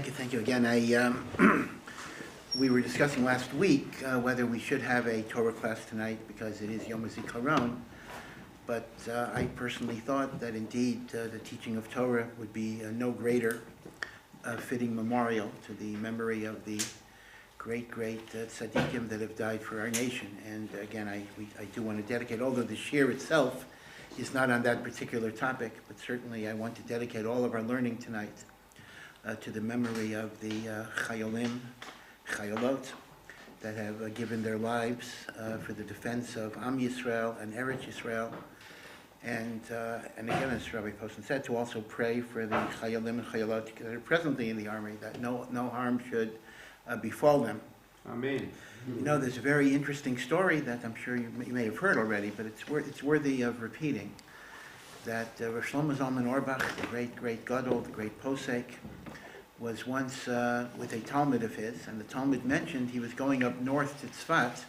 Thank you again. We were discussing last week whether we should have a Torah class tonight because it is Yom HaZikaron, but I personally thought that indeed the teaching of Torah would be no greater fitting memorial to the memory of the great tzaddikim that have died for our nation. And again, I do want to dedicate, although the shir itself is not on that particular topic, but certainly I want to dedicate all of our learning tonight to the memory of the chayolim, chayolot, that have given their lives for the defense of Am Yisrael and Eretz Yisrael. And again, as Rabbi Poston said, to also pray for the chayolim and chayolot that are presently in the army, that no harm should befall them. Amen. You know, there's a very interesting story that I'm sure you may have heard already, but it's worthy of repeating. That Rosh Shlomo Zalman Auerbach, the great gadol, the great posek, was once with a Talmud of his, and the Talmud mentioned he was going up north to Tzfat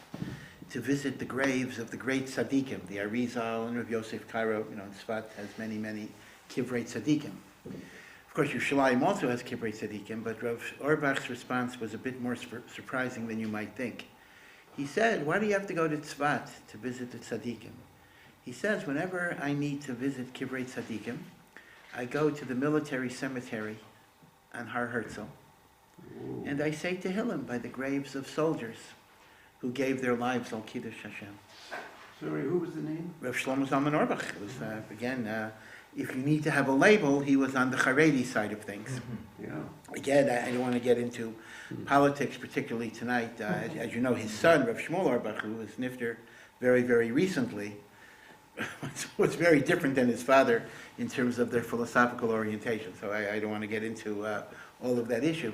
to visit the graves of the great tzaddikim, the Arizal and Rav Yosef Karo. You know, Tzfat has many kivrei tzaddikim. Of course, Yerushalayim also has kivrei tzaddikim, but Rav Auerbach's response was a bit more surprising than you might think. He said, "Why do you have to go to Tzfat to visit the tzaddikim?" He says, "Whenever I need to visit kivrei tzaddikim, I go to the military cemetery on Har Herzl, and I say Tehillim by the graves of soldiers who gave their lives al Kiddush Hashem." Sorry, who was the name? Rav Shlomo Zalman Auerbach. It was, again, if you need to have a label, he was on the Haredi side of things. Yeah. Again, I don't want to get into politics, particularly tonight. As you know, his son, Rav Shmuel Auerbach, who was nifter very recently, was very different than his father in terms of their philosophical orientation. So I don't want to get into all of that issue.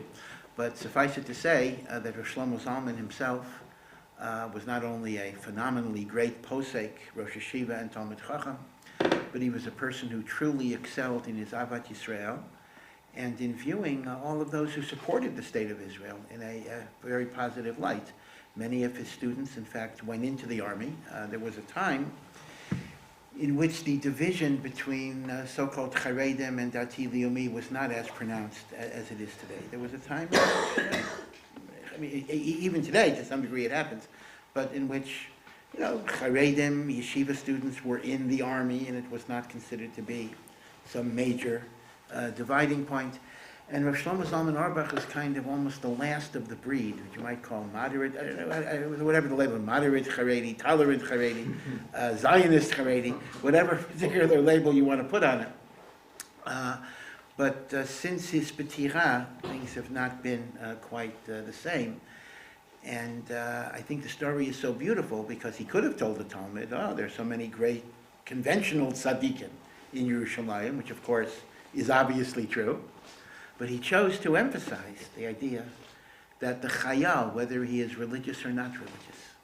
But suffice it to say that Rav Shlomo Zalman himself was not only a phenomenally great posek, Rosh Yeshiva, and Talmid Chacham, but he was a person who truly excelled in his Avat Yisrael and in viewing all of those who supported the state of Israel in a very positive light. Many of his students, in fact, went into the army. There was a time in which the division between so-called Charedim and Dati Leumi was not as pronounced as it is today. There was a time, I mean, even today, to some degree it happens, but in which, you know, Charedim, yeshiva students were in the army, and it was not considered to be some major dividing point. And Rav Shlomo Zalman Auerbach is kind of almost the last of the breed, which you might call moderate, I don't know, whatever the label, moderate Haredi, tolerant Haredi, Zionist Haredi, whatever particular label you want to put on it. But since his B'tira, things have not been quite the same. And I think the story is so beautiful because he could have told the Talmud, oh, there's so many great conventional tzaddikim in Yerushalayim, which of course is obviously true. But he chose to emphasize the idea that the chayal, whether he is religious or not religious,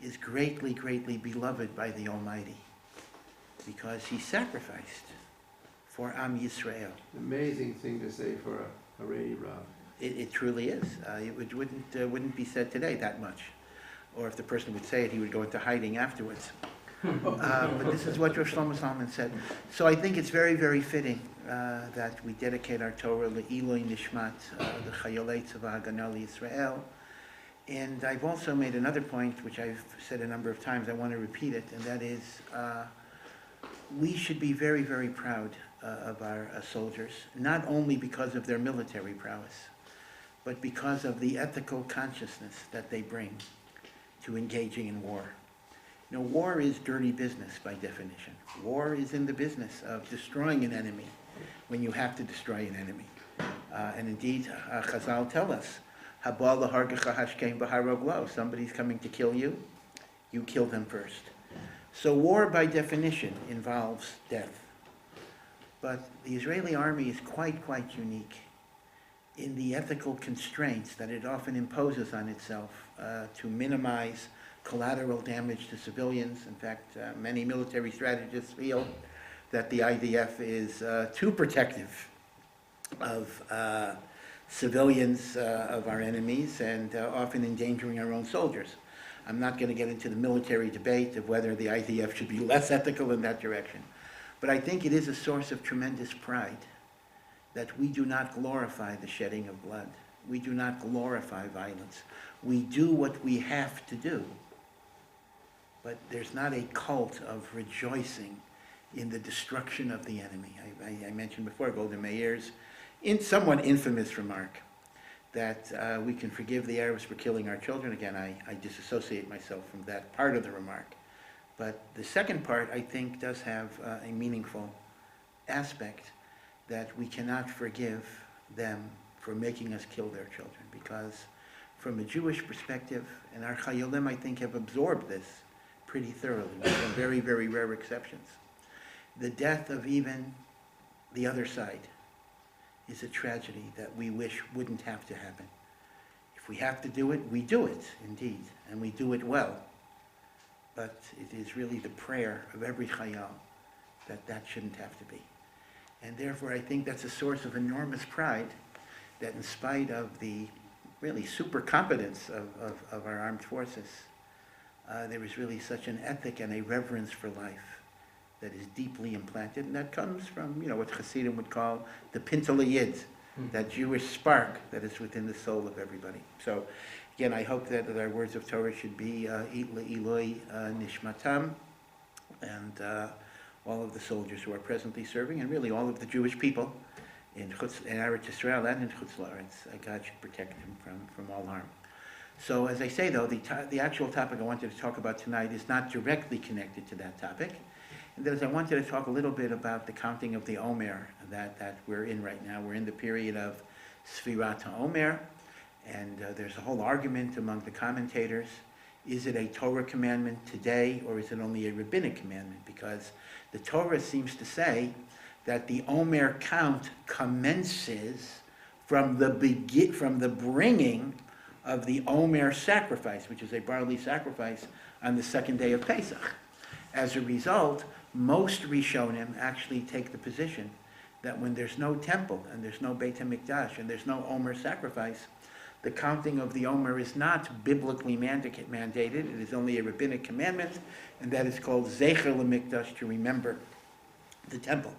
is greatly beloved by the Almighty because he sacrificed for Am Yisrael. Amazing thing to say for a Haredi Rav. It truly is. It wouldn't be said today that much. Or if the person would say it, he would go into hiding afterwards. But this is what Rosh Shlomo Zalman said. So I think it's very fitting that we dedicate our Torah Le'iloi Nishmat, the Chayolei Tzava Haganah Yisrael. And I've also made another point, which I've said a number of times. I want to repeat it, and that is we should be very proud of our soldiers, not only because of their military prowess, but because of the ethical consciousness that they bring to engaging in war. You know, war is dirty business by definition. War is in the business of destroying an enemy when you have to destroy an enemy. And indeed, Chazal tell us, Haba lahargecha hashkein b'harav lo. Somebody's coming to kill you, you kill them first. So war by definition involves death. But the Israeli army is quite unique in the ethical constraints that it often imposes on itself to minimize collateral damage to civilians. In fact, many military strategists feel that the IDF is too protective of civilians of our enemies and often endangering our own soldiers. I'm not going to get into the military debate of whether the IDF should be less ethical in that direction. But I think it is a source of tremendous pride that we do not glorify the shedding of blood. We do not glorify violence. We do what we have to do. But there's not a cult of rejoicing in the destruction of the enemy. I mentioned before Golda Meir's somewhat infamous remark that we can forgive the Arabs for killing our children. Again, I disassociate myself from that part of the remark. But the second part, I think, does have a meaningful aspect, that we cannot forgive them for making us kill their children. Because from a Jewish perspective, and our Chayolim, I think, have absorbed this pretty thoroughly, with some very, very rare exceptions. The death of even the other side is a tragedy that we wish wouldn't have to happen. If we have to do it, we do it, indeed, and we do it well. But it is really the prayer of every Chayal that that shouldn't have to be. And therefore, I think that's a source of enormous pride, that in spite of the really super competence of our armed forces, there is really such an ethic and a reverence for life that is deeply implanted, and that comes from, what Hasidim would call the Pintele Yid, that Jewish spark that is within the soul of everybody. So, again, I hope that our words of Torah should be Iloi Nishmatam, and all of the soldiers who are presently serving, and really all of the Jewish people in Eretz Yisrael and in Chutz La'aretz. God should protect them from all harm. So, as I say, though, the actual topic I wanted to talk about tonight is not directly connected to that topic. And that is, I wanted to talk a little bit about the counting of the Omer that we're in right now. We're in the period of Sfirat HaOmer, and there's a whole argument among the commentators. Is it a Torah commandment today, or is it only a rabbinic commandment? Because the Torah seems to say that the Omer count commences from the bringing of the Omer sacrifice, which is a barley sacrifice on the second day of Pesach. As a result, most Rishonim actually take the position that when there's no temple and there's no Beit HaMikdash and there's no Omer sacrifice, the counting of the Omer is not biblically mandated. It is only a rabbinic commandment, and that is called Zecher LeMikdash, to remember the temple.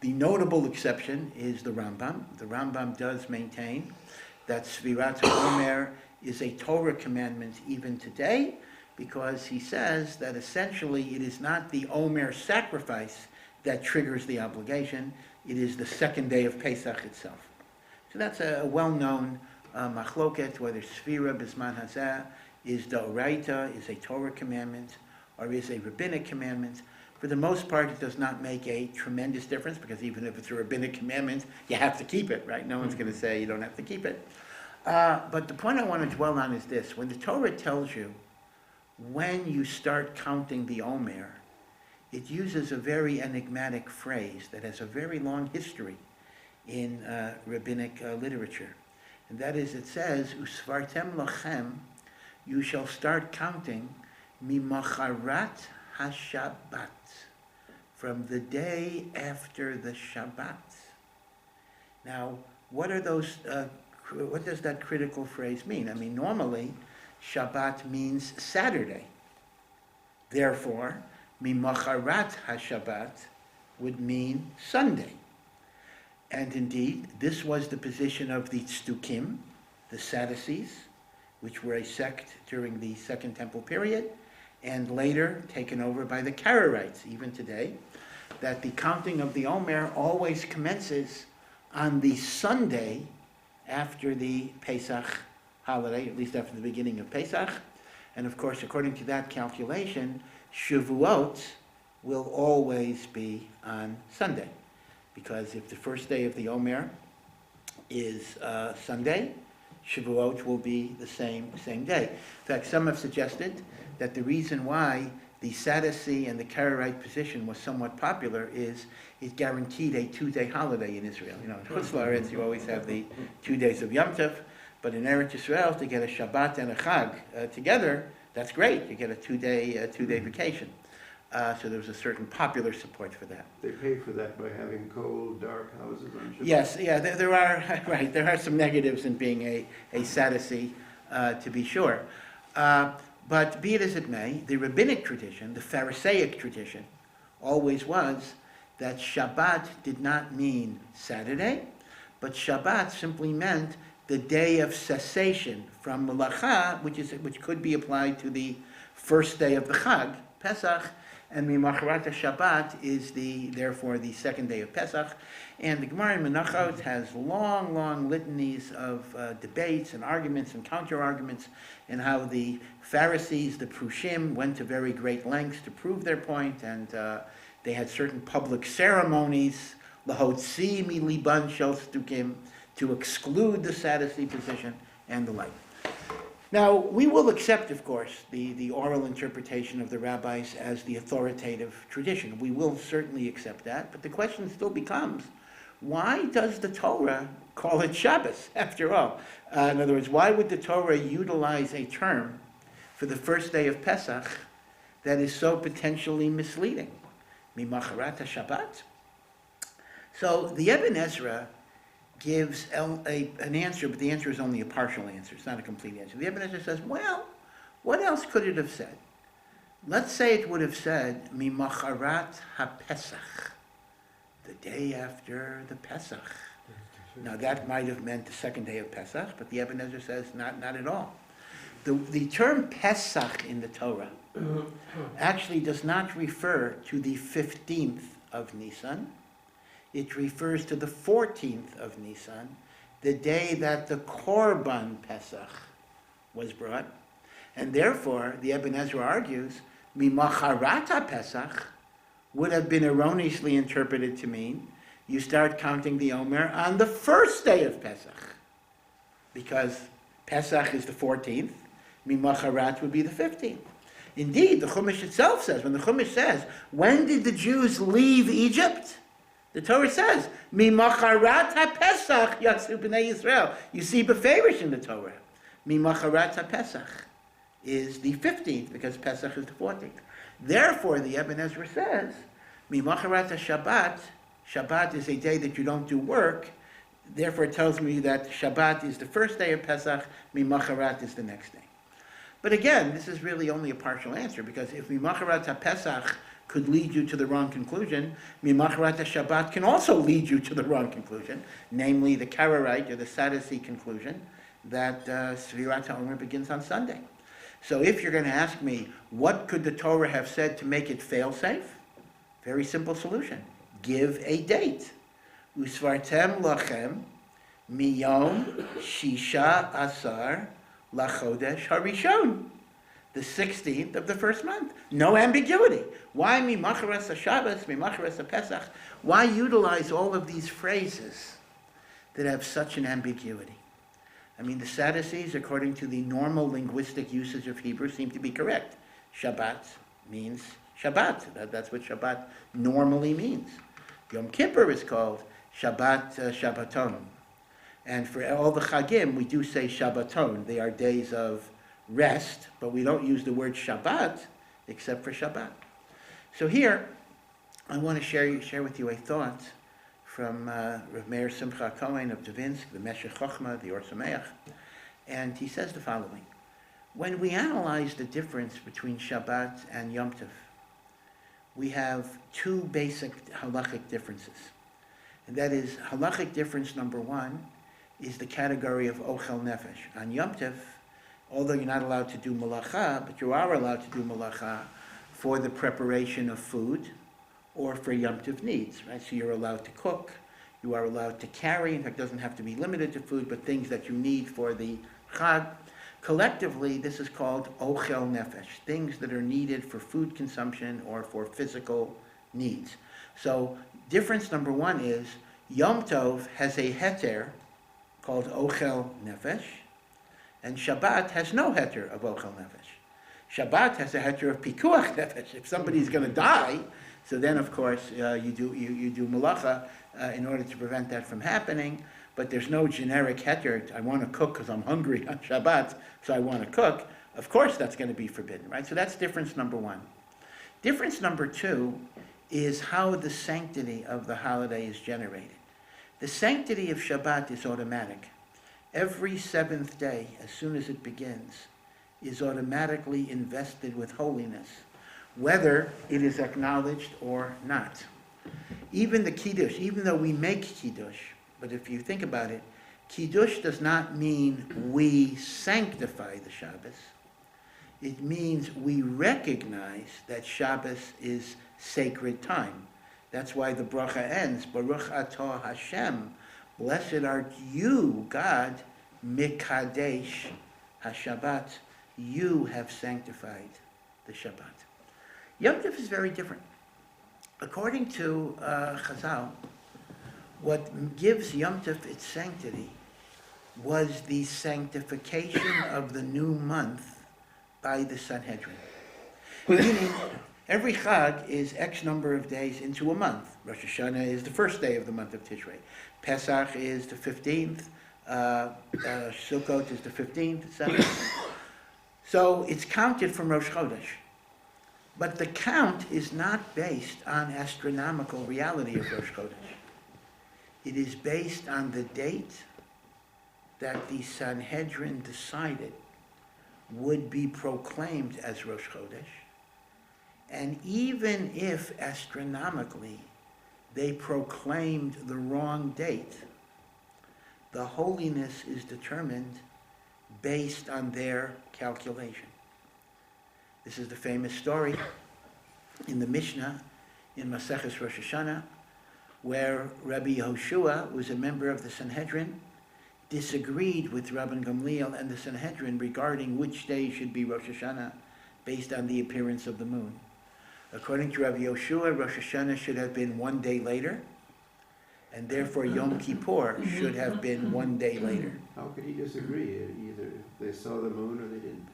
The notable exception is the Rambam. The Rambam does maintain that Sfirat HaOmer is a Torah commandment even today, because he says that essentially it is not the Omer sacrifice that triggers the obligation, it is the second day of Pesach itself. So that's a well-known machloket, whether Sfira Bisman Hazeh is D'Oraita, is a Torah commandment, or is a rabbinic commandment. For the most part, it does not make a tremendous difference, because even if it's a rabbinic commandment, you have to keep it, right? No one's going to say you don't have to keep it. But the point I want to dwell on is this. When the Torah tells you when you start counting the Omer, it uses a very enigmatic phrase that has a very long history in rabbinic literature. And that is, it says, Usvartem lachem, you shall start counting mimacharat haShabbat, from the day after the Shabbat. Now, what does that critical phrase mean? I mean, normally, Shabbat means Saturday. Therefore, mimacharat haShabbat would mean Sunday. And indeed, this was the position of the Tzdukim, the Sadducees, which were a sect during the Second Temple period, and later taken over by the Karaites, even today, that the counting of the Omer always commences on the Sunday after the Pesach holiday, at least after the beginning of Pesach. And of course, according to that calculation, Shavuot will always be on Sunday. Because if the first day of the Omer is Sunday, Shavuot will be the same day. In fact, some have suggested that the reason why the Sadducee and the Karaite position was somewhat popular is it guaranteed a 2-day holiday in Israel. In Chutz La'aretz, you always have the 2 days of Yom Tov, but in Eretz Yisrael, to get a Shabbat and a Chag together, that's great. You get a 2-day vacation. So there was a certain popular support for that. They pay for that by having cold, dark houses on Shabbat. Yes, yeah, there are right. There are some negatives in being a Sadducee, to be sure. But be it as it may, the rabbinic tradition, the Pharisaic tradition, always was that Shabbat did not mean Saturday, but Shabbat simply meant the day of cessation from Melacha, which could be applied to the first day of the Chag, Pesach, and Mimacharat Shabbat is therefore the second day of Pesach. And the Gemara in Menachot has long litanies of debates and arguments and counter-arguments, and how the Pharisees, the Prushim, went to very great lengths to prove their point, and they had certain public ceremonies, lahotzi mi liban shel stukim, to exclude the Sadducee position, and the like. Now, we will accept, of course, the oral interpretation of the rabbis as the authoritative tradition. We will certainly accept that, but the question still becomes, why does the Torah call it Shabbos, after all? In other words, why would the Torah utilize a term for the first day of Pesach that is so potentially misleading? Mimacharat Shabbat? So the Ibn Ezra gives an answer, but the answer is only a partial answer. It's not a complete answer. The Ibn Ezra says, well, what else could it have said? Let's say it would have said, Mimacharat HaPesach, the day after the Pesach. Now that might have meant the second day of Pesach, but the Ibn Ezra says not at all. The term Pesach in the Torah actually does not refer to the 15th of Nisan. It refers to the 14th of Nisan, the day that the Korban Pesach was brought. And therefore, the Ibn Ezra argues, Mimacharat Pesach would have been erroneously interpreted to mean you start counting the Omer on the first day of Pesach. Because Pesach is the 14th, Mimacharat would be the 15th. Indeed, the Chumash itself says, when the Chumash says, when did the Jews leave Egypt? The Torah says, Mimacharat HaPesach Yatsu B'nai Yisrael. You see beferish in the Torah. Mimacharat HaPesach is the 15th, because Pesach is the 14th. Therefore, the Ibn Ezra says, Mimacharat Shabbat, Shabbat is a day that you don't do work. Therefore, it tells me that Shabbat is the first day of Pesach, Mimacharat is the next day. But again, this is really only a partial answer, because if Mimacharat HaPesach could lead you to the wrong conclusion, Mimacharat Shabbat can also lead you to the wrong conclusion, namely the Karaite or the Sadducee conclusion that Sfirat HaOmer begins on Sunday. So if you're going to ask me, what could the Torah have said to make it fail-safe? Very simple solution. Give a date. Usvartem lachem miyom shisha asar lachodesh harishon. The 16th of the first month. No ambiguity. Why Mimacharas Shabbos, Mimacharas Pesach? Why utilize all of these phrases that have such an ambiguity? I mean, the Sadducees, according to the normal linguistic usage of Hebrew, seem to be correct. Shabbat means Shabbat. That's what Shabbat normally means. Yom Kippur is called Shabbat Shabbaton. And for all the Chagim, we do say Shabbaton. They are days of rest, but we don't use the word Shabbat except for Shabbat. So here, I want to share with you a thought from Mayor Simcha Cohen of Dvinsk, the Meshech Chochmah, the Or Sameach, and he says the following. When we analyze the difference between Shabbat and Yom Tov, we have two basic halachic differences. And that is, halachic difference number one is the category of Ochel Nefesh. On Yom Tov, although you're not allowed to do malacha, but you are allowed to do malacha for the preparation of food or for Yom Tov needs, right? So you're allowed to cook, you are allowed to carry, in fact, it doesn't have to be limited to food, but things that you need for the Chag. Collectively, this is called Ochel Nefesh, things that are needed for food consumption or for physical needs. So difference number one is Yom Tov has a heter called Ochel Nefesh, and Shabbat has no heter of Ochel Nefesh. Shabbat has a heter of Pikuach Nefesh. If somebody's going to die, so then of course you do malacha in order to prevent that from happening. But there's no generic heter. I want to cook because I'm hungry on Shabbat, so I want to cook. Of course, that's going to be forbidden, right? So that's difference number one. Difference number two is how the sanctity of the holiday is generated. The sanctity of Shabbat is automatic. Every seventh day, as soon as it begins, is automatically invested with holiness, whether it is acknowledged or not. Even the Kiddush, even though we make Kiddush but if you think about it, Kiddush does not mean we sanctify the Shabbos. It means we recognize that Shabbos is sacred time. That's why the bracha ends, Baruch atah Hashem, blessed art you, God, Mikadesh HaShabbat, you have sanctified the Shabbat. Yom Tov is very different. According to Chazal, what gives Yom Tov its sanctity was the sanctification of the new month by the Sanhedrin. Meaning, every Chag is X number of days into a month. Rosh Hashanah is the first day of the month of Tishrei. Pesach is the 15th. Sukkot is the 15th, etc. So it's counted from Rosh Chodesh. But the count is not based on astronomical reality of Rosh Chodesh. It is based on the date that the Sanhedrin decided would be proclaimed as Rosh Chodesh. And even if astronomically they proclaimed the wrong date, the holiness is determined based on their calculation. This is the famous story in the Mishnah in Maseches Rosh Hashanah, where Rabbi Yehoshua, who was a member of the Sanhedrin, disagreed with Rabban Gamliel and the Sanhedrin regarding which day should be Rosh Hashanah based on the appearance of the moon. According to Rabbi Yehoshua, Rosh Hashanah should have been one day later, and therefore Yom Kippur should have been one day later. How could he disagree? Either they saw the moon or they didn't.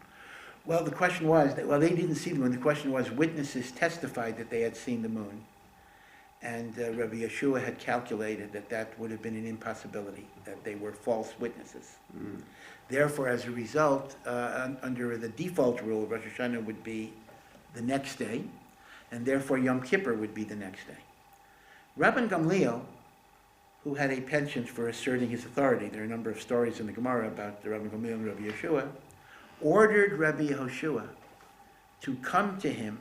Well, the question was, they didn't see the moon. The question was, witnesses testified that they had seen the moon. And Rabbi Yeshua had calculated that that would have been an impossibility, that they were false witnesses. Mm. Therefore, as a result, under the default rule, Rosh Hashanah would be the next day, and therefore Yom Kippur would be the next day. Rabban Gamliel, who had a penchant for asserting his authority, there are a number of stories in the Gemara about Rabban Gamliel and Rabbi Yeshua, ordered Rabbi Yehoshua to come to him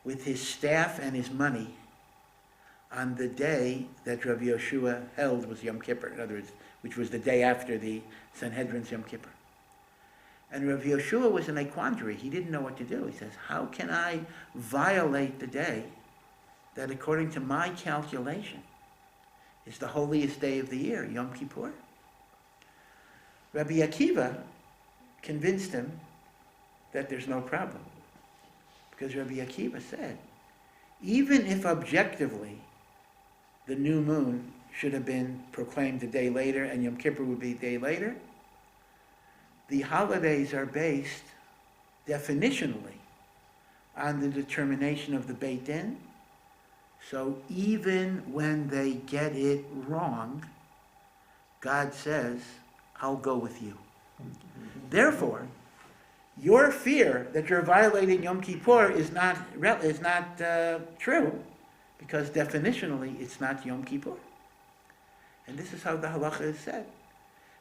with his staff and his money on the day that Rabbi Yehoshua held was Yom Kippur, in other words, which was the day after the Sanhedrin's Yom Kippur. And Rabbi Yehoshua was in a quandary. He didn't know what to do. He says, how can I violate the day that, according to my calculation, is the holiest day of the year, Yom Kippur? Rabbi Akiva convinced him that there's no problem. Because Rabbi Akiva said, even if objectively the new moon should have been proclaimed a day later and Yom Kippur would be a day later, the holidays are based definitionally on the determination of the Beit Din. So even when they get it wrong, God says, I'll go with you. Therefore, your fear that you're violating Yom Kippur is not true, because definitionally it's not Yom Kippur. And this is how the halacha is said.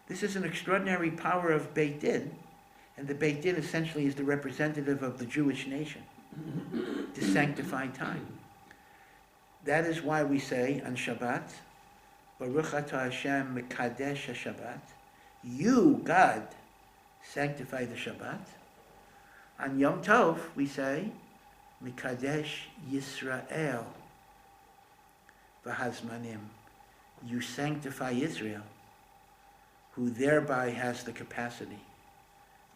This is an extraordinary power of Beit Din, and the Beit Din essentially is the representative of the Jewish nation to sanctify time. That is why we say on Shabbat, Baruch atah Hashem Mekadesh HaShabbat, you, God, sanctify the Shabbat. On Yom Tov, we say, Mekadesh Yisrael v'hazmanim, you sanctify Israel, who thereby has the capacity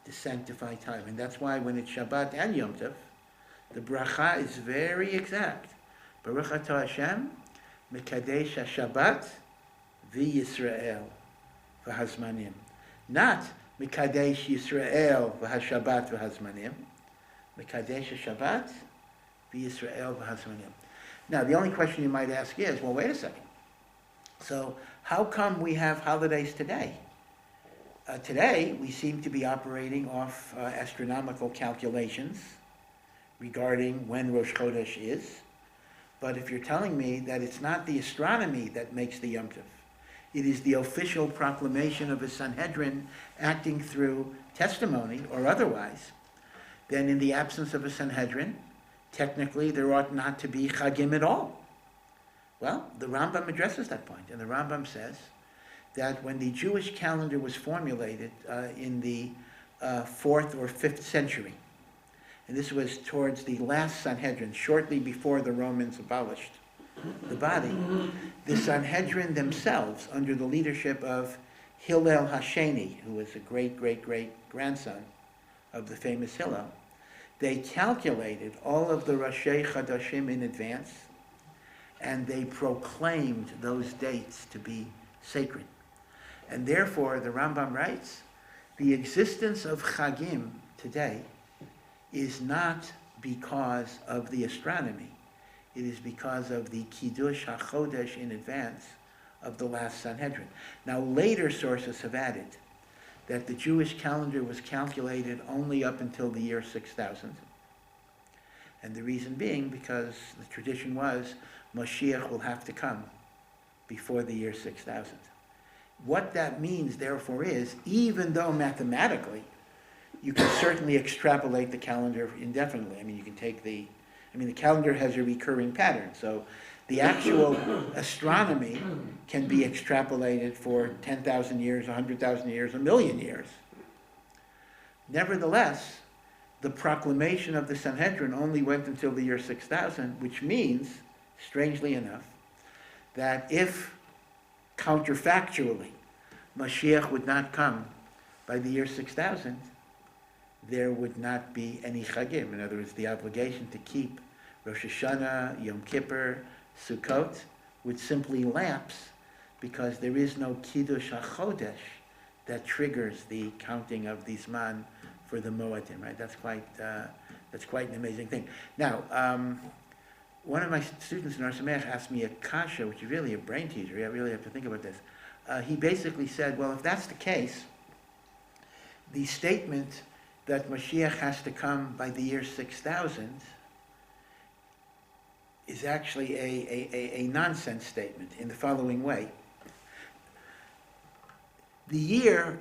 to sanctify time. And that's why when it's Shabbat and Yom Tov, the bracha is very exact. Baruch atah Hashem, Mekadesh HaShabbat v'Yisrael v'hazmanim. Not Mekadesh Yisrael v'Hashabbat v'Hazmanim. Mekadesh HaShabbat v'Yisrael v'Hazmanim. Now, the only question you might ask is, well, wait a second. So, how come we have holidays today? Today, we seem to be operating off astronomical calculations regarding when Rosh Chodesh is. But if you're telling me that it's not the astronomy that makes the Yom Tov, it is the official proclamation of a Sanhedrin acting through testimony or otherwise, then in the absence of a Sanhedrin, technically there ought not to be Chagim at all. Well, the Rambam addresses that point, and the Rambam says, that when the Jewish calendar was formulated in the 4th or 5th century, and this was towards the last Sanhedrin, shortly before the Romans abolished the body, the Sanhedrin themselves, under the leadership of Hillel Hasheni, who was a great-great-great-grandson of the famous Hillel, they calculated all of the Roshei Chadashim in advance, and they proclaimed those dates to be sacred. And therefore, the Rambam writes, the existence of Chagim today is not because of the astronomy. It is because of the Kiddush HaChodesh in advance of the last Sanhedrin. Now, later sources have added that the Jewish calendar was calculated only up until the year 6000. And the reason being because the tradition was Mashiach will have to come before the year 6000. What that means, therefore, is even though mathematically you can certainly extrapolate the calendar indefinitely. I mean, you can take the calendar has a recurring pattern, so the actual astronomy can be extrapolated for 10,000 years, 100,000 years, a million years. Nevertheless, the proclamation of the Sanhedrin only went until the year 6000, which means, strangely enough, that if counterfactually Mashiach would not come by the year 6000, there would not be any Chagim. In other words, the obligation to keep Rosh Hashanah, Yom Kippur, Sukkot would simply lapse because there is no Kiddush HaChodesh that triggers the counting of the Zman for the Moadim, right? That's quite an amazing thing. Now, one of my students in Rosh Hashanah asked me a kasha, which is really a brain teaser. I really have to think about this. He basically said, well, if that's the case, the statement that Mashiach has to come by the year 6000 is actually a nonsense statement in the following way. The year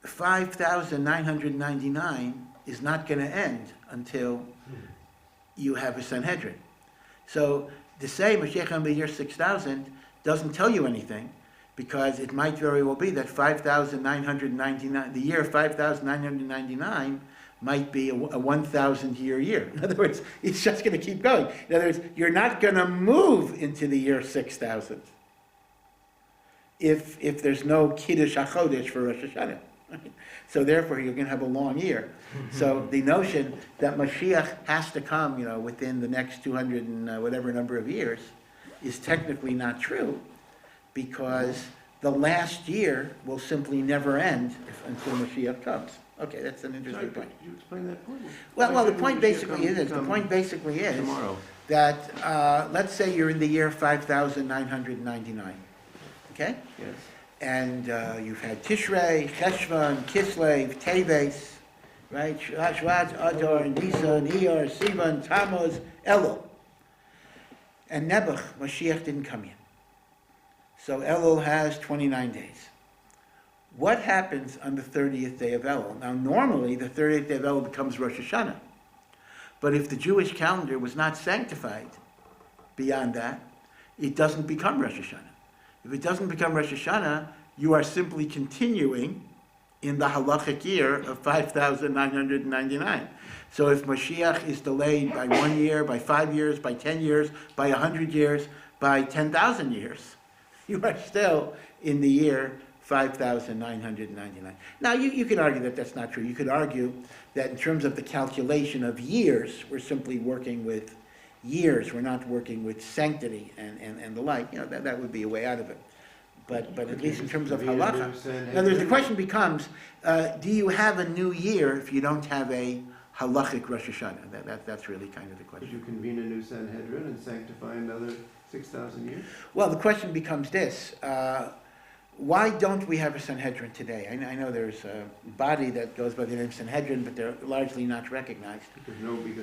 5999 is not going to end until you have a Sanhedrin. So to say Mashiach come by the year 6000 doesn't tell you anything, because it might very well be that 5,999, the year 5,999 might be a 1,000-year year. In other words, it's just going to keep going. In other words, you're not going to move into the year 6,000 if there's no Kiddush HaChodesh for Rosh Hashanah. Right? So therefore, you're going to have a long year. So the notion that Mashiach has to come, within the next 200 and whatever number of years is technically not true, because the last year will simply never end until Mashiach comes. Okay, that's an interesting point. Could you explain that point? Well, the point basically is Tomorrow. that let's say you're in the year 5,999. Okay? Yes. And you've had Tishrei, Cheshvan, Kislev, Teves, right? Shvat, Adar, Nisan, Iyar, Sivan, Tammuz, Elul. And Nebuch, Mashiach didn't come yet. So Elul has 29 days. What happens on the 30th day of Elul? Now, normally, the 30th day of Elul becomes Rosh Hashanah. But if the Jewish calendar was not sanctified beyond that, it doesn't become Rosh Hashanah. If it doesn't become Rosh Hashanah, you are simply continuing in the halachic year of 5,999. So if Mashiach is delayed by 1 year, by 5 years, by 10 years, by 100 years, by 10,000 years, you are still in the year 5,999. Now, you could argue that that's not true. You could argue that in terms of the calculation of years, we're simply working with years. We're not working with sanctity and the like. That would be a way out of it. But at least in terms of halacha. In other words, the question becomes, do you have a new year if you don't have a halachic Rosh Hashanah? That's really kind of the question. Could you convene a new Sanhedrin and sanctify another 6,000 years? Well, the question becomes this. Why don't we have a Sanhedrin today? I know there's a body that goes by the name Sanhedrin, but they're largely not recognized. Because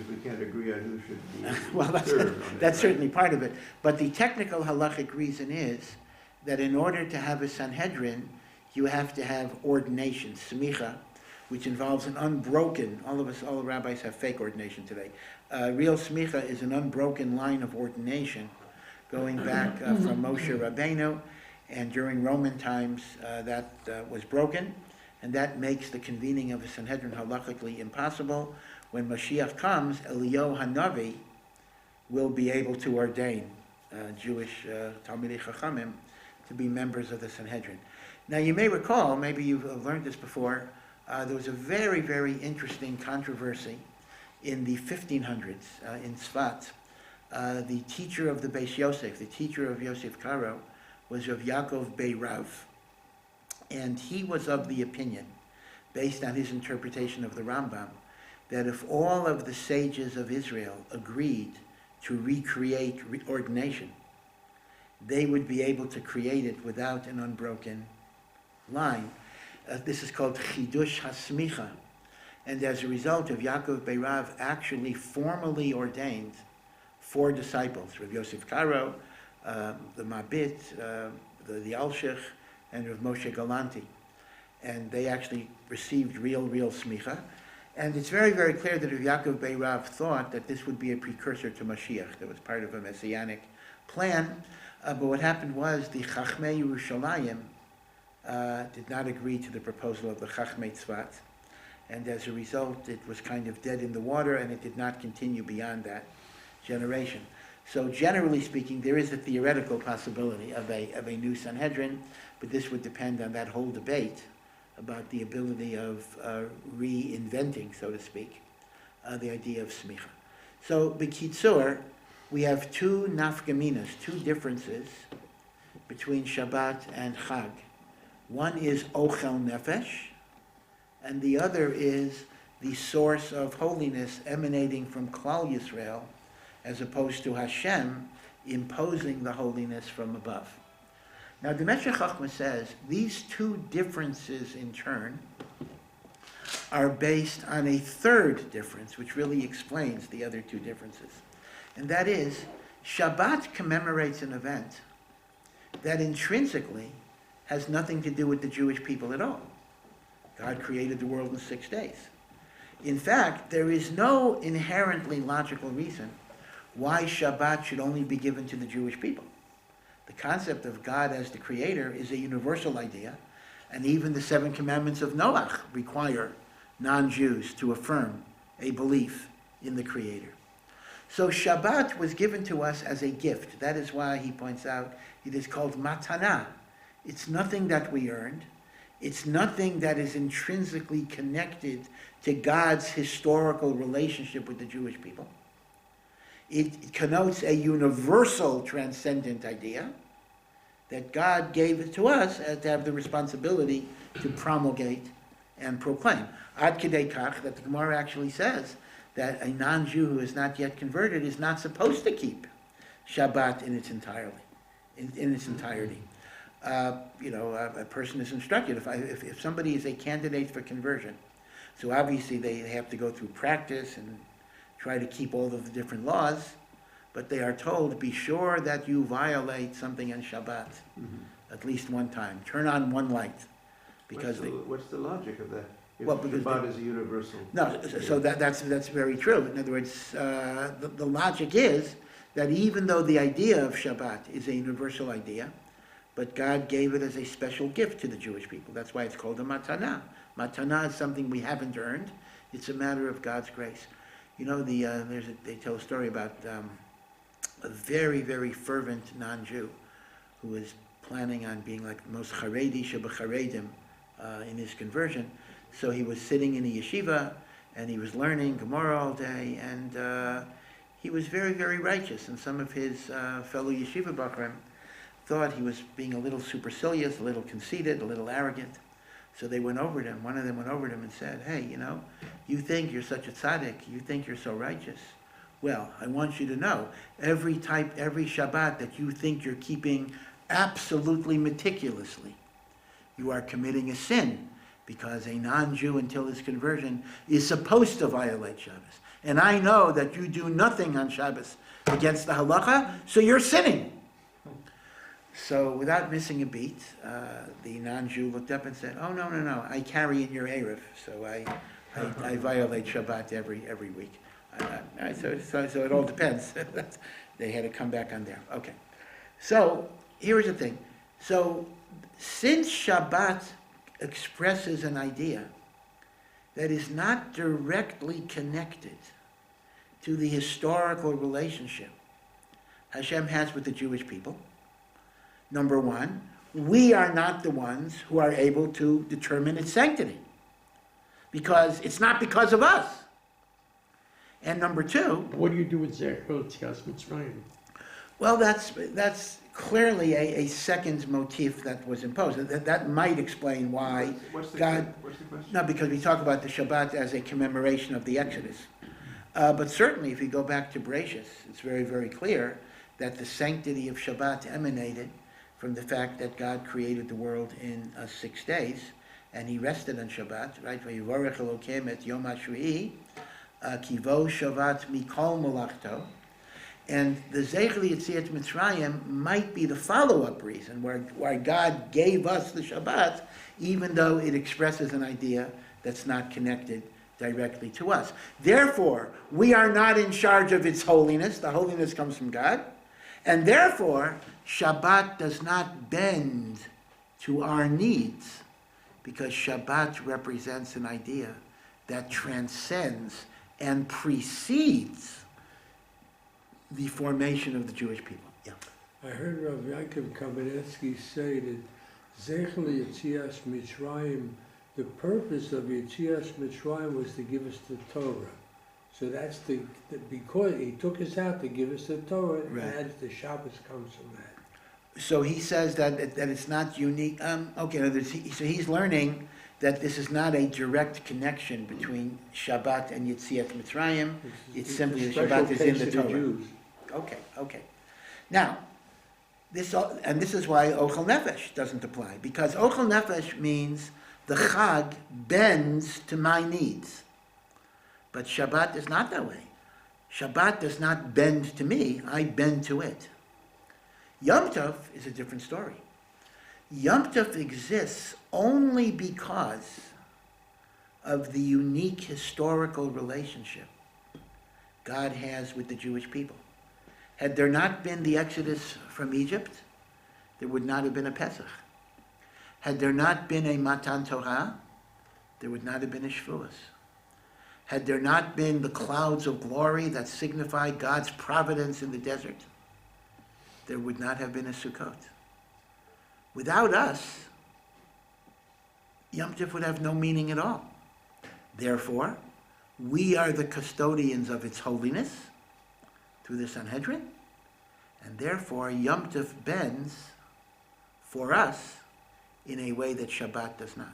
we can't agree on who should be well, served on it, that's right? certainly part of it. But the technical halachic reason is that in order to have a Sanhedrin, you have to have ordination, smicha, which involves an unbroken, all the rabbis have fake ordination today. Real smicha is an unbroken line of ordination going back from Moshe Rabbeinu, And during Roman times, that was broken, and that makes the convening of a Sanhedrin halachically impossible. When Mashiach comes, Eliyahu Hanavi will be able to ordain Jewish Talmidei Chachamim to be members of the Sanhedrin. Now you may recall, maybe you've learned this before, there was a very, very interesting controversy in the 1500s in Tzfat. The teacher of the Beis Yosef, the teacher of Yosef Karo, was Rav Yaakov Bei Rav. And he was of the opinion, based on his interpretation of the Rambam, that if all of the sages of Israel agreed to recreate ordination, they would be able to create it without an unbroken line. This is called Chidush HaSmicha. And as a result of Yaakov Bei Rav actually formally ordained 4 disciples, Rav Yosef Karo, the Mabit, the Alshich, and Rav Moshe Galanti. And they actually received real smicha. And it's very, very clear that Rav Yaakov Bei Rav thought that this would be a precursor to Mashiach. That was part of a messianic plan. But what happened was the Chachmei Yerushalayim did not agree to the proposal of the Chachmei Tzfat. And as a result, it was kind of dead in the water, and it did not continue beyond that generation. So generally speaking, there is a theoretical possibility of a new Sanhedrin, but this would depend on that whole debate about the ability of reinventing, so to speak, the idea of smicha. So, b'kitzur, we have 2 nafkaminas, 2 differences between Shabbat and Chag. One is ochel nefesh, and the other is the source of holiness emanating from Klal Yisrael, as opposed to Hashem imposing the holiness from above. Now, the Meshech Chochmah says these 2 differences in turn are based on a third difference, which really explains the other 2 differences. And that is, Shabbat commemorates an event that intrinsically has nothing to do with the Jewish people at all. God created the world in 6 days. In fact, there is no inherently logical reason why Shabbat should only be given to the Jewish people. The concept of God as the creator is a universal idea, and even the 7 commandments of Noach require non-Jews to affirm a belief in the creator. So Shabbat was given to us as a gift. That is why he points out it is called matana. It's nothing that we earned. It's nothing that is intrinsically connected to God's historical relationship with the Jewish people. It connotes a universal transcendent idea that God gave it to us as to have the responsibility to promulgate and proclaim. Ad kedei kach, that the Gemara actually says that a non-Jew who is not yet converted is not supposed to keep Shabbat in its entirety. A person is instructed, if somebody is a candidate for conversion, so obviously they have to go through practice and try to keep all of the different laws, but they are told, be sure that you violate something on Shabbat at least one time. Turn on one light. Because what's the logic of that? If because Shabbat is a universal. No, so that's very true. In other words, the logic is that even though the idea of Shabbat is a universal idea, but God gave it as a special gift to the Jewish people. That's why it's called a matana. Matana is something we haven't earned. It's a matter of God's grace. You know, they tell a story about a very, very fervent non-Jew who was planning on being like the most charedi shebecharedim in his conversion. So he was sitting in a yeshiva, and he was learning Gemara all day, and he was very, very righteous. And some of his fellow yeshiva bachrim thought he was being a little supercilious, a little conceited, a little arrogant. So they went over to him. One of them went over to him and said, hey, you think you're such a tzaddik, you think you're so righteous. Well, I want you to know, every Shabbat that you think you're keeping absolutely meticulously, you are committing a sin, because a non-Jew until his conversion is supposed to violate Shabbos. And I know that you do nothing on Shabbos against the halacha, so you're sinning. So without missing a beat, the non-Jew looked up and said, oh, no, I carry in your Erev, so I violate Shabbat every week. So it all depends. They had to come back on there. Okay. So here's the thing. So, since Shabbat expresses an idea that is not directly connected to the historical relationship Hashem has with the Jewish people, number one, we are not the ones who are able to determine its sanctity, because it's not because of us. And number two... What do you do with Zecher Yetzias Mitzrayim? Well, that's clearly a second motif that was imposed. That might explain why What's the God... question? No, because we talk about the Shabbat as a commemoration of the Exodus. But certainly, if you go back to Breitowitz, it's very, very clear that the sanctity of Shabbat emanated from the fact that God created the world in 6 days, and He rested on Shabbat, right? Vayivorech Elokim et Yom HaShvi'i, Kivo Shabbat Mikol Malachto. And the Zecher Yetzias Mitzrayim might be the follow-up reason why God gave us the Shabbat, even though it expresses an idea that's not connected directly to us. Therefore, we are not in charge of its holiness. The holiness comes from God. And therefore, Shabbat does not bend to our needs, because Shabbat represents an idea that transcends and precedes the formation of the Jewish people. Yeah. I heard Rav Yaakov Kamenetsky say that Zecher Yetzias Mitzrayim, the purpose of Yetzias Mitzrayim was to give us the Torah. So that's because he took us out to give us the Torah, Right. and the Shabbos comes from that. So he says that it's not unique. So he's learning that this is not a direct connection between Shabbat and Yetzias Mitzrayim. It's simply the special Shabbat is in case the of Torah. Jews. Okay. Now, this is why Ochel Nefesh doesn't apply, because Ochel Nefesh means the Chag bends to my needs. But Shabbat is not that way. Shabbat does not bend to me, I bend to it. Yom Tov is a different story. Yom Tov exists only because of the unique historical relationship God has with the Jewish people. Had there not been the Exodus from Egypt, there would not have been a Pesach. Had there not been a Matan Torah, there would not have been a Shavuos. Had there not been the clouds of glory that signify God's providence in the desert, there would not have been a Sukkot. Without us, Yom Tov would have no meaning at all. Therefore, we are the custodians of its holiness through the Sanhedrin, and therefore Yom Tov bends for us in a way that Shabbat does not.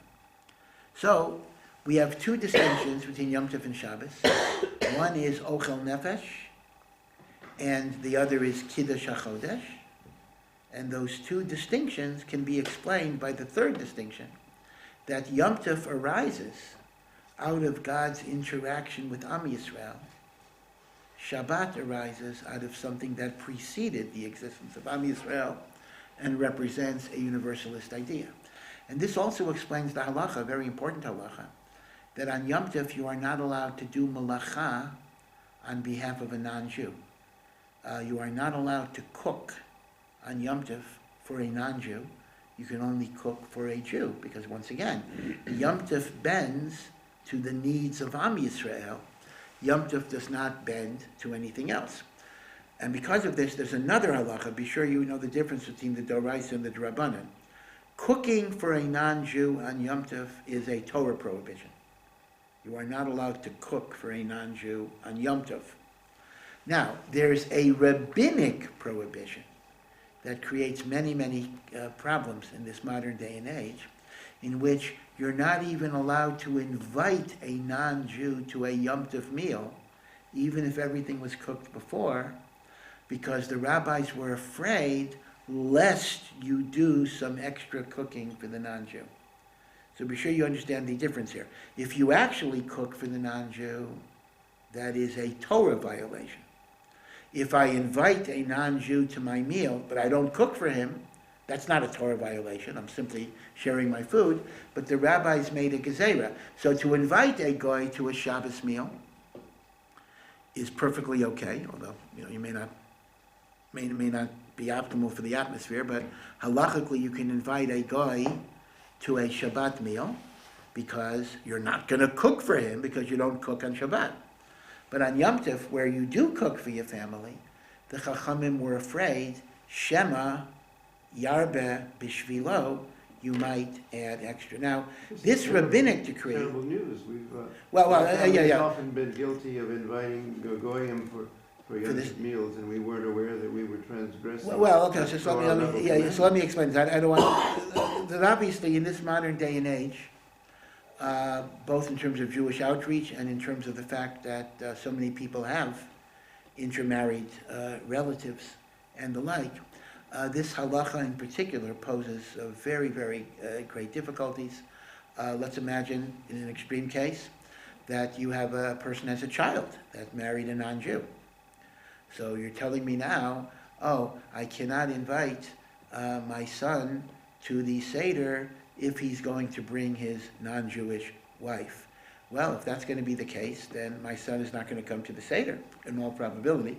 So, we have two distinctions between Yom Tov and Shabbos. One is Ochel Nefesh, and the other is Kiddush HaChodesh. And those two distinctions can be explained by the third distinction, that Yom Tov arises out of God's interaction with Am Yisrael. Shabbat arises out of something that preceded the existence of Am Yisrael and represents a universalist idea. And this also explains the halacha, a very important halacha, that on Yom Tov you are not allowed to do malacha on behalf of a non-Jew. You are not allowed to cook on Yom Tov for a non-Jew. You can only cook for a Jew, because once again, Yom Tov bends to the needs of Am Yisrael. Yom Tov does not bend to anything else. And because of this, there's another halacha. Be sure you know the difference between the Doraisa and the Drabanan. Cooking for a non-Jew on Yom Tov is a Torah prohibition. You are not allowed to cook for a non-Jew on Yom Tov. Now, there's a rabbinic prohibition that creates many problems in this modern day and age, in which you're not even allowed to invite a non-Jew to a Yom Tov meal, even if everything was cooked before, because the rabbis were afraid lest you do some extra cooking for the non-Jew. So be sure you understand the difference here. If you actually cook for the non-Jew, that is a Torah violation. If I invite a non-Jew to my meal, but I don't cook for him, that's not a Torah violation. I'm simply sharing my food. But the rabbis made a gezerah. So to invite a goy to a Shabbos meal is perfectly okay, although you may not be optimal for the atmosphere, but halachically you can invite a guy to a Shabbat meal because you're not going to cook for him because you don't cook on Shabbat. But on Yom Tov, where you do cook for your family, the Chachamim were afraid, Shema Yarbe Bishvilo, you might add extra. Now, this rabbinic decree... Terrible news. We've yeah. often been guilty of inviting goyim for Yom this- Tov meals, and we weren't aware that we were transgressing. Well, okay, so Torah level so let me explain that. I don't want... that obviously, in this modern day and age, both in terms of Jewish outreach and in terms of the fact that so many people have intermarried relatives and the like, this halacha in particular poses very, very great difficulties. Let's imagine, in an extreme case, that you have a person as a child that married a non-Jew. So you're telling me now, oh, I cannot invite my son to the Seder if he's going to bring his non-Jewish wife. Well, if that's going to be the case, then my son is not going to come to the Seder, in all probability.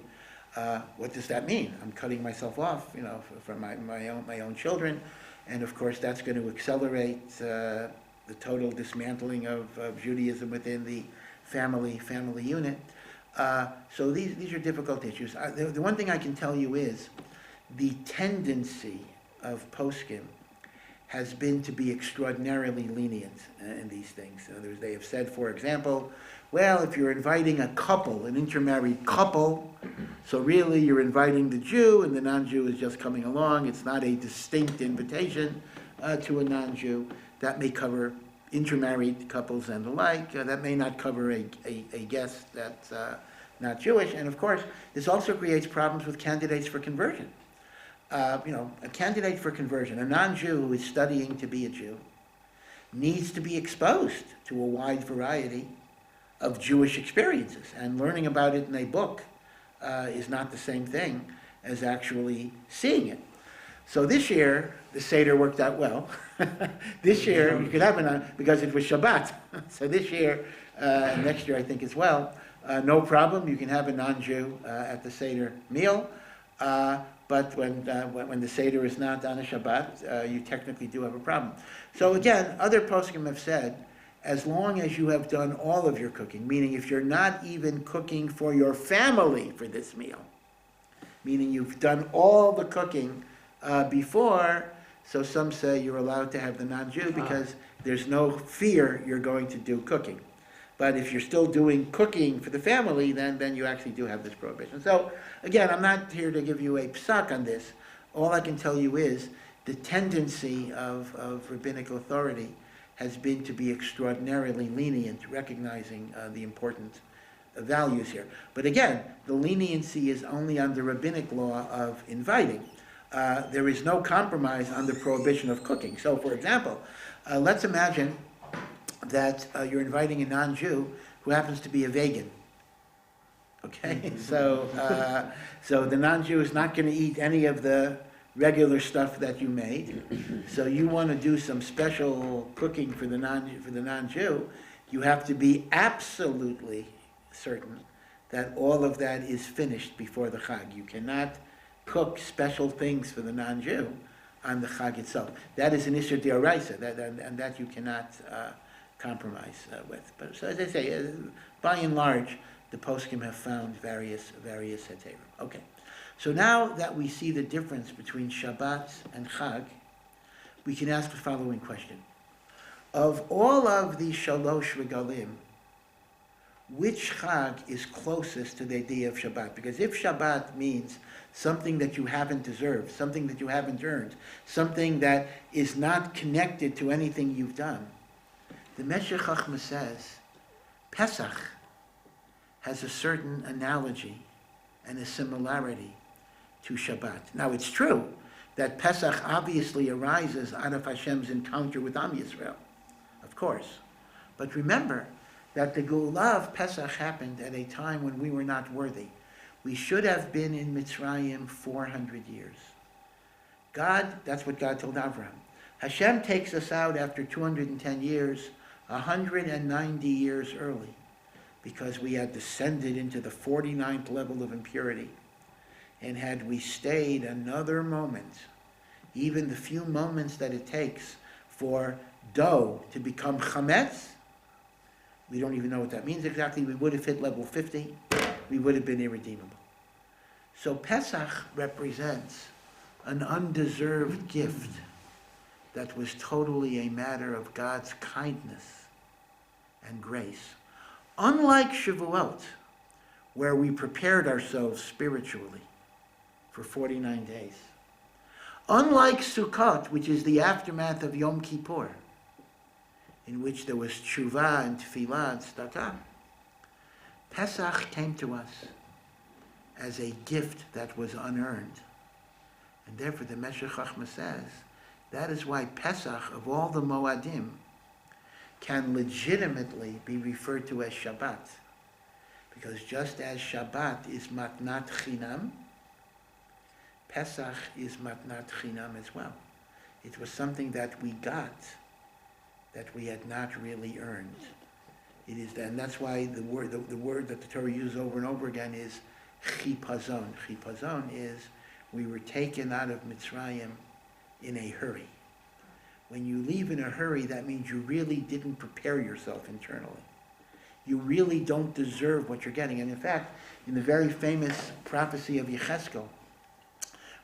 What does that mean? I'm cutting myself off, from my own children, and of course that's going to accelerate the total dismantling of Judaism within the family unit. So these are difficult issues. The one thing I can tell you is the tendency of poskim has been to be extraordinarily lenient in these things. In other words, they have said, for example, well, if you're inviting a couple, an intermarried couple, so really you're inviting the Jew and the non-Jew is just coming along. It's not a distinct invitation to a non-Jew. That may cover intermarried couples and the like. That may not cover a guest that's not Jewish. And of course, this also creates problems with candidates for conversion. A candidate for conversion, a non-Jew who is studying to be a Jew, needs to be exposed to a wide variety of Jewish experiences. And learning about it in a book is not the same thing as actually seeing it. So this year, the Seder worked out well. This year, you could have it because it was Shabbat. So this year, next year I think as well, no problem. You can have a non-Jew at the Seder meal. But when the Seder is not on a Shabbat, you technically do have a problem. So again, other poskim have said, as long as you have done all of your cooking, meaning if you're not even cooking for your family for this meal, meaning you've done all the cooking before, so some say you're allowed to have the non-Jew because there's no fear you're going to do cooking. But if you're still doing cooking for the family, then you actually do have this prohibition. So again, I'm not here to give you a psak on this. All I can tell you is the tendency of rabbinic authority has been to be extraordinarily lenient, recognizing the important values here. But again, the leniency is only on the rabbinic law of inviting. There is no compromise on the prohibition of cooking. So for example, let's imagine that you're inviting a non-Jew who happens to be a vegan. Okay, so the non-Jew is not going to eat any of the regular stuff that you made. So you want to do some special cooking for the non-Jew. You have to be absolutely certain that all of that is finished before the Chag. You cannot cook special things for the non-Jew on the Chag itself. That is an Isser D'Oraisa, and that you cannot compromise with. But so as I say, by and large, the poskim have found various heterim. Okay, so now that we see the difference between Shabbat and Chag, we can ask the following question: of all of the Shalosh Regalim, which Chag is closest to the idea of Shabbat? Because if Shabbat means something that you haven't deserved, something that you haven't earned, something that is not connected to anything you've done, the Meshech Chochmah says Pesach has a certain analogy and a similarity to Shabbat. Now it's true that Pesach obviously arises out of Hashem's encounter with Am Yisrael, of course. But remember that the Geulah of Pesach happened at a time when we were not worthy. We should have been in Mitzrayim 400 years. That's what God told Abraham. Hashem takes us out after 210 years, 190 years early, because we had descended into the 49th level of impurity. And had we stayed another moment, even the few moments that it takes for dough to become chametz, we don't even know what that means exactly. We would have hit level 50. We would have been irredeemable. So Pesach represents an undeserved gift that was totally a matter of God's kindness and grace. Unlike Shavuot, where we prepared ourselves spiritually for 49 days. Unlike Sukkot, which is the aftermath of Yom Kippur, in which there was tshuva and tefillah and tzedakah, Pesach came to us as a gift that was unearned. And therefore the Meshech Chochmah says, that is why Pesach, of all the Moadim, can legitimately be referred to as Shabbat. Because just as Shabbat is matnat chinam, Pesach is matnat chinam as well. It was something that we got that we had not really earned. It is, and that's why the word that the Torah uses over and over again is chipazon. Chipazon is we were taken out of Mitzrayim in a hurry. When you leave in a hurry, that means you really didn't prepare yourself internally. You really don't deserve what you're getting. And in fact, in the very famous prophecy of Yecheskel,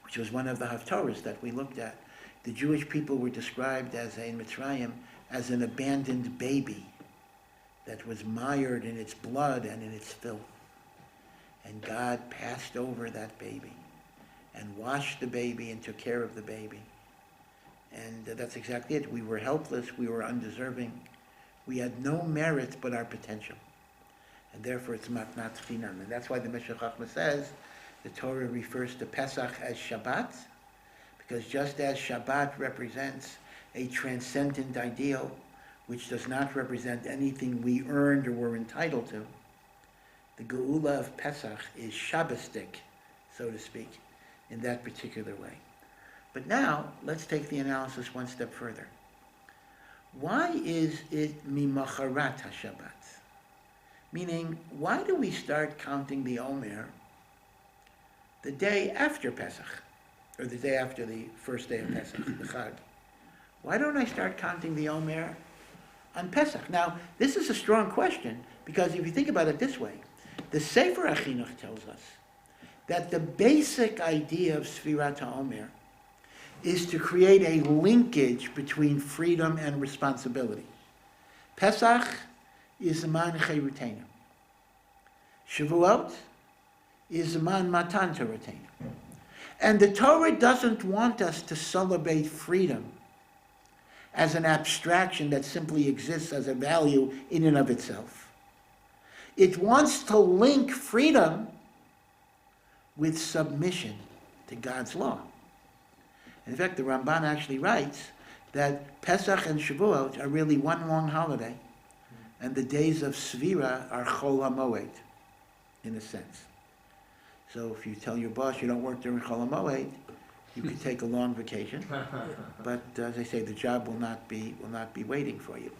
which was one of the Haftorahs that we looked at, the Jewish people were described as in Mitzrayim as an abandoned baby that was mired in its blood and in its filth. And God passed over that baby and washed the baby and took care of the baby. And that's exactly it. We were helpless, we were undeserving. We had no merit but our potential. And therefore it's matnat chinam. And that's why the Meshech Chochmah says the Torah refers to Pesach as Shabbat, because just as Shabbat represents a transcendent ideal, which does not represent anything we earned or were entitled to, the Geula of Pesach is Shabbistic, so to speak, in that particular way. But now, let's take the analysis one step further. Why is it mimacharat HaShabbat? Meaning, why do we start counting the Omer the day after Pesach, or the day after the first day of Pesach, the Chag? Why don't I start counting the Omer on Pesach? Now, this is a strong question, because if you think about it this way, the Sefer HaChinuch tells us that the basic idea of Sfirat HaOmer is to create a linkage between freedom and responsibility. Pesach is Zeman Cherutenu. Shavuot is Zeman Matan Toratenu. And the Torah doesn't want us to celebrate freedom as an abstraction that simply exists as a value in and of itself. It wants to link freedom with submission to God's law. In fact, the Ramban actually writes that Pesach and Shavuot are really one long holiday, and the days of Svira are Chol HaMoed, in a sense. So if you tell your boss you don't work during Chol HaMoed, you could take a long vacation, but as I say, the job will not be waiting for you.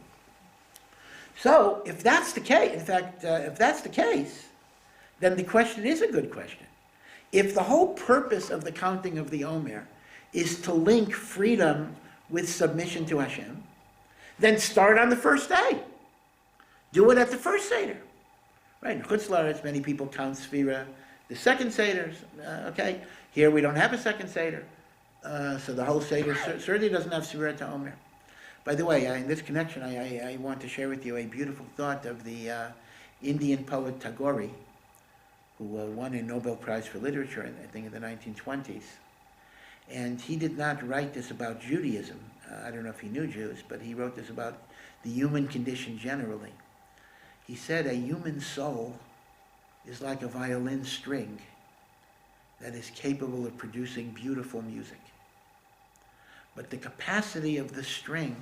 So if that's the case, in fact, if that's the case, then the question is a good question. If the whole purpose of the counting of the Omer is to link freedom with submission to Hashem, then start on the first day. Do it at the first Seder. Right, in Chutz La'aretz, many people count Sfira, the second Seder, okay? Here we don't have a second Seder, so the whole Seder certainly doesn't have Sfirat HaOmer. By the way, in this connection, I want to share with you a beautiful thought of the Indian poet Tagore, who won a Nobel Prize for Literature, I think in the 1920s. And he did not write this about Judaism. I don't know if he knew Jews, but he wrote this about the human condition generally. He said a human soul is like a violin string that is capable of producing beautiful music. But the capacity of the string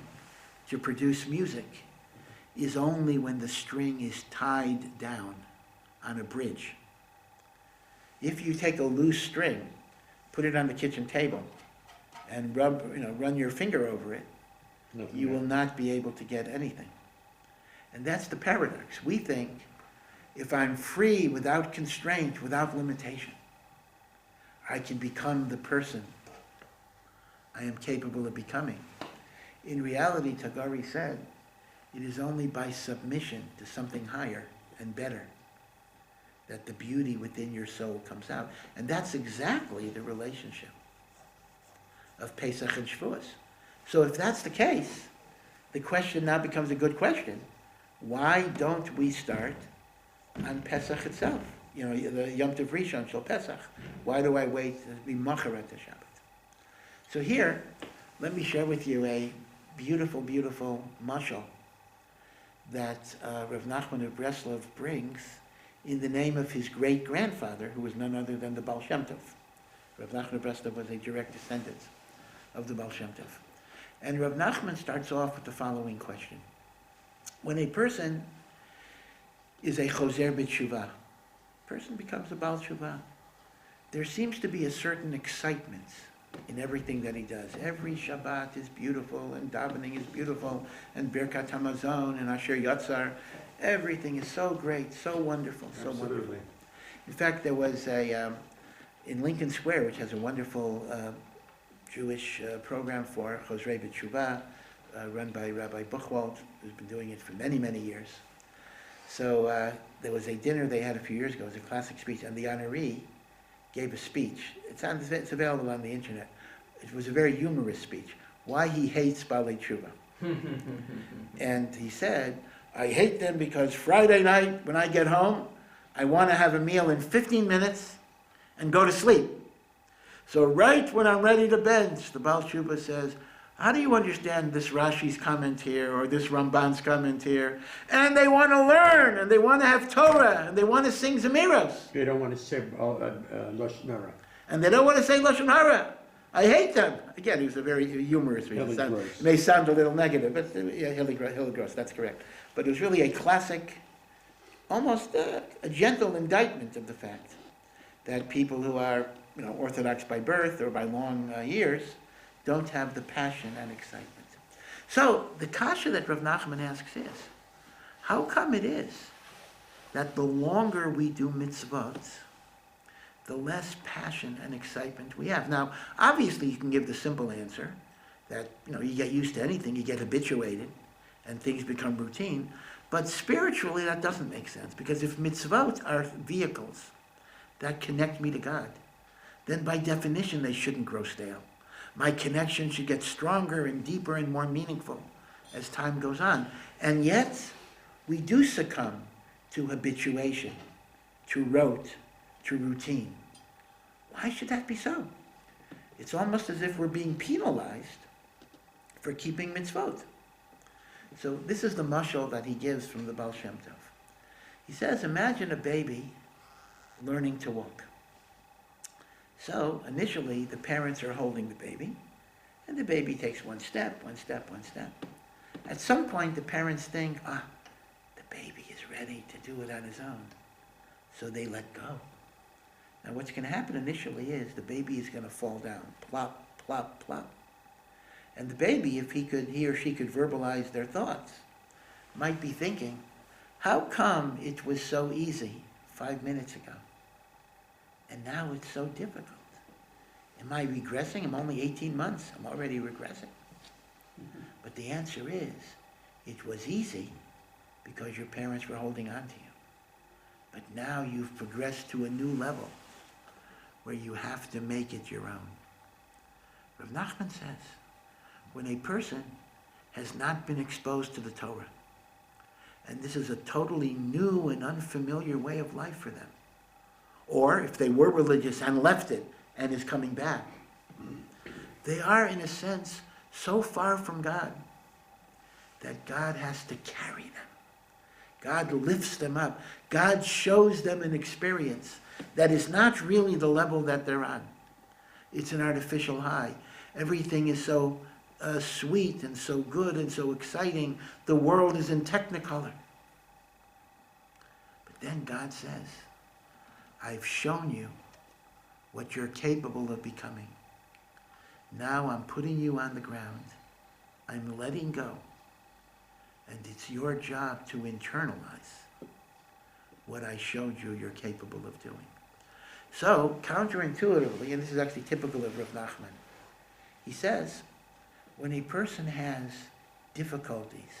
to produce music is only when the string is tied down on a bridge. If you take a loose string, put it on the kitchen table, and run your finger over it, you will not be able to get anything. And that's the paradox. We think if I'm free without constraint, without limitation, I can become the person I am capable of becoming. In reality, Tagore said, it is only by submission to something higher and better that the beauty within your soul comes out. And that's exactly the relationship of Pesach and Shavuos. So if that's the case, the question now becomes a good question. Why don't we start on Pesach itself? You know, the Yom Tov Rishon Shel Pesach. Why do I wait to be Macharet to Shabbat? So here, let me share with you a beautiful, beautiful mashal that Rav Nachman of Breslov brings in the name of his great-grandfather, who was none other than the Baal Shem Tov. Rav Nachman of Breslov was a direct descendant of the Baal Shem Tov. And Rav Nachman starts off with the following question. When a person is a choser b'tshuvah, person becomes a Baal Tshuvah, there seems to be a certain excitement in everything that he does. Every Shabbat is beautiful, and davening is beautiful, and Birkat Hamazon, and Asher Yatzar. Everything is so great, so wonderful, so Absolutely. wonderful. In fact, there was in Lincoln Square, which has a wonderful Jewish program for Chosrei B'Tshuvah, run by Rabbi Buchwald, who's been doing it for many, many years. So there was a dinner they had a few years ago. It was a classic speech, and the honoree gave a speech. It's available on the internet. It was a very humorous speech. Why he hates Balei Tshuva. And he said, I hate them because Friday night when I get home, I want to have a meal in 15 minutes and go to sleep. So right when I'm ready to bench, the Baal Tshuva says, how do you understand this Rashi's comment here or this Ramban's comment here? And they want to learn, and they want to have Torah, and they want to sing Zemiros. They don't want to say Lashon Hara. And they don't want to say Lashon Hara. I hate them. Again, he was a very humorous reason. It may sound a little negative, but yeah, Hilly Gross, that's correct. But it was really a classic, almost a gentle indictment of the fact that people who are Orthodox by birth or by long years don't have the passion and excitement. So the kasha that Rav Nachman asks is, how come it is that the longer we do mitzvot, the less passion and excitement we have? Now, obviously you can give the simple answer that, you get used to anything, you get habituated, and things become routine. But spiritually that doesn't make sense, because if mitzvot are vehicles that connect me to God, then by definition they shouldn't grow stale. My connection should get stronger and deeper and more meaningful as time goes on. And yet, we do succumb to habituation, to rote, to routine. Why should that be so? It's almost as if we're being penalized for keeping mitzvot. So this is the mashal that he gives from the Baal Shem Tov. He says, imagine a baby learning to walk. So initially the parents are holding the baby, and the baby takes one step, one step, one step. At some point the parents think, the baby is ready to do it on his own. So they let go. Now what's going to happen initially is the baby is going to fall down, plop, plop, plop. And the baby, if he or she could verbalize their thoughts, might be thinking, how come it was so easy 5 minutes ago? And now it's so difficult. Am I regressing? I'm only 18 months. I'm already regressing. Mm-hmm. But the answer is, it was easy because your parents were holding on to you. But now you've progressed to a new level where you have to make it your own. Rav Nachman says, when a person has not been exposed to the Torah, and this is a totally new and unfamiliar way of life for them, or if they were religious and left it and is coming back, they are, in a sense, so far from God that God has to carry them. God lifts them up. God shows them an experience that is not really the level that they're on. It's an artificial high. Everything is so sweet and so good and so exciting. The world is in technicolor. But then God says, I've shown you what you're capable of becoming. Now I'm putting you on the ground. I'm letting go. And it's your job to internalize what I showed you you're capable of doing. So, counterintuitively, and this is actually typical of Rav Nachman, he says, when a person has difficulties,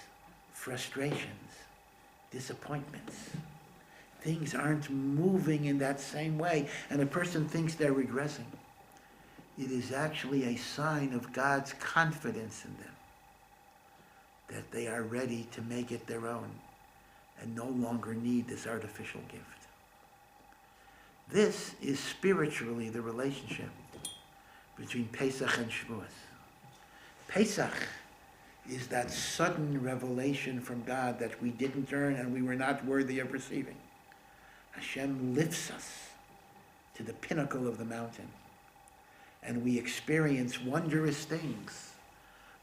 frustrations, disappointments, things aren't moving in that same way, and a person thinks they're regressing, it is actually a sign of God's confidence in them, that they are ready to make it their own and no longer need this artificial gift. This is spiritually the relationship between Pesach and Shavuos. Pesach is that sudden revelation from God that we didn't earn and we were not worthy of receiving. Hashem lifts us to the pinnacle of the mountain, and we experience wondrous things.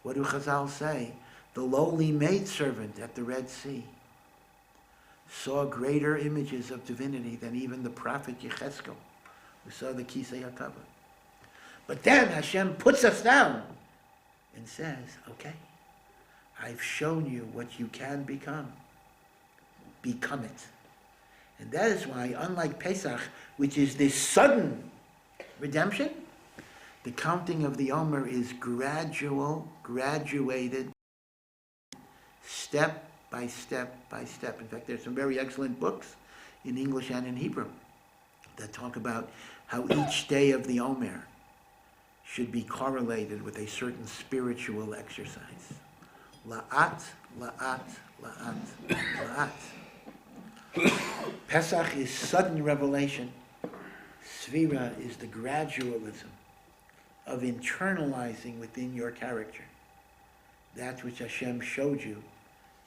What do Chazal say? The lowly maidservant at the Red Sea saw greater images of divinity than even the prophet Yechezkel, who saw the Kisei HaKavod. But then Hashem puts us down and says, okay, I've shown you what you can become. Become it. And that is why, unlike Pesach, which is this sudden redemption, the counting of the Omer is gradual, graduated, step by step by step. In fact, there's some very excellent books in English and in Hebrew that talk about how each day of the Omer should be correlated with a certain spiritual exercise. La'at, la'at, la'at, la'at. Pesach is sudden revelation. Svira is the gradualism of internalizing within your character that which Hashem showed you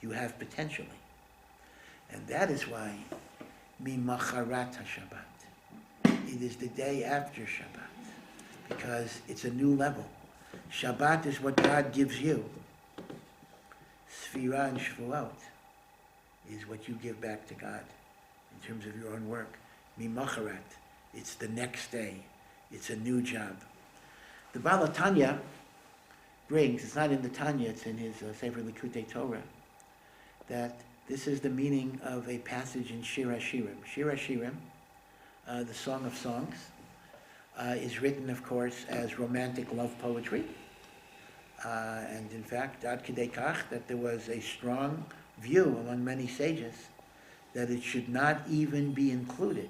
you have potentially. And that is why Mimacharat HaShabbat. It is the day after Shabbat, because it's a new level. Shabbat is what God gives you. Sfira and Shavuot is what you give back to God in terms of your own work. Mimacharat, it's the next day. It's a new job. The Baal HaTanya brings, it's not in the Tanya, it's in his Sefer Likutei Torah, that this is the meaning of a passage in Shir HaShirim. Shir HaShirim, the Song of Songs, is written, of course, as romantic love poetry. And in fact, ad kedei kach, that there was a strong view among many sages that it should not even be included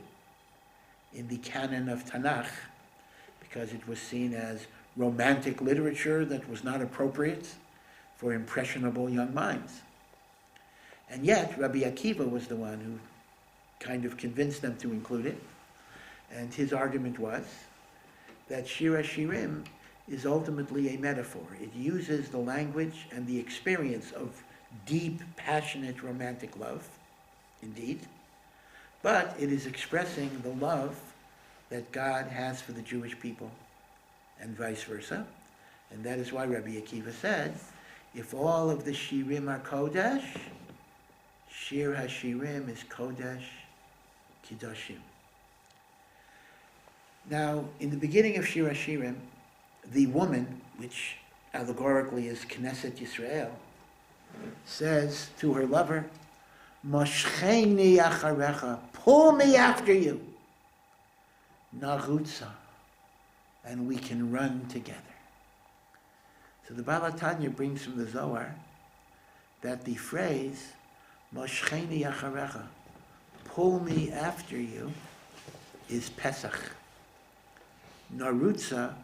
in the canon of Tanakh, because it was seen as romantic literature that was not appropriate for impressionable young minds. And yet, Rabbi Akiva was the one who kind of convinced them to include it. And his argument was that Shir HaShirim is ultimately a metaphor. It uses the language and the experience of deep, passionate, romantic love, indeed, but it is expressing the love that God has for the Jewish people, and vice versa. And that is why Rabbi Akiva said, if all of the Shirim are Kodesh, Shir HaShirim is Kodesh Kiddushim. Now, in the beginning of Shir HaShirim, the woman, which allegorically is Knesset Yisrael, says to her lover, Moshcheni acharecha, pull me after you, Narutza, and we can run together. So the Baal HaTanya brings from the Zohar that the phrase, Moshcheni acharecha, pull me after you, is Pesach. Narutza,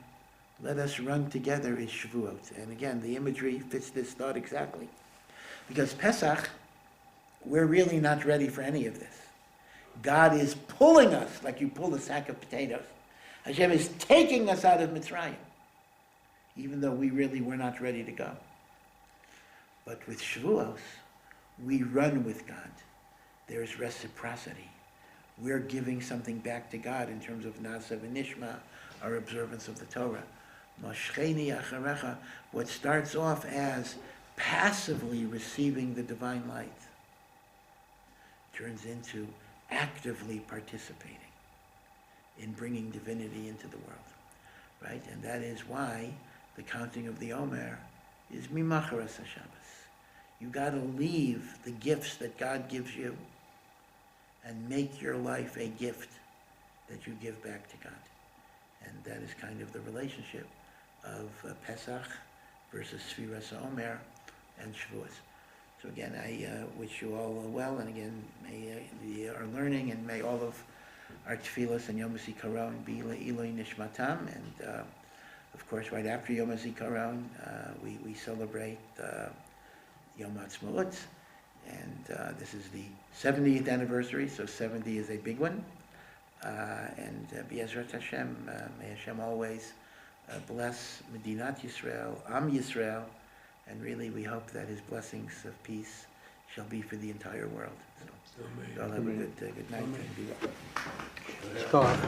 let us run together, is Shavuot. And again, the imagery fits this thought exactly. Because Pesach, we're really not ready for any of this. God is pulling us like you pull a sack of potatoes. Hashem is taking us out of Mitzrayim, even though we really were not ready to go. But with Shavuos, we run with God. There's reciprocity. We're giving something back to God in terms of Nasa v'Nishma, our observance of the Torah. Moshcheni acharecha, what starts off as passively receiving the divine light, turns into actively participating in bringing divinity into the world, right? And that is why the counting of the Omer is Mimacharas HaShabbos. You got to leave the gifts that God gives you and make your life a gift that you give back to God. And that is kind of the relationship of Pesach versus Sfiras Omer and Shavuos. So again, I wish you all well, and again, may our learning and may all of our tefillos and Yom HaZikaron be Iloi Nishmatam, and of course, right after Yom HaZikaron, we celebrate Yom Ha'atzmaut, and this is the 70th anniversary, so 70 is a big one. And B'ezrat Hashem, may Hashem always bless Medinat Yisrael, Am Yisrael, and really we hope that His blessings of peace shall be for the entire world. So, you all have a good night and be well. Start.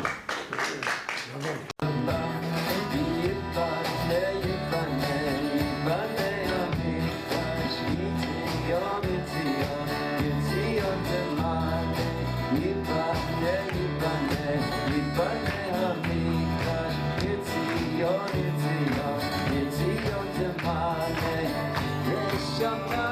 Shabbat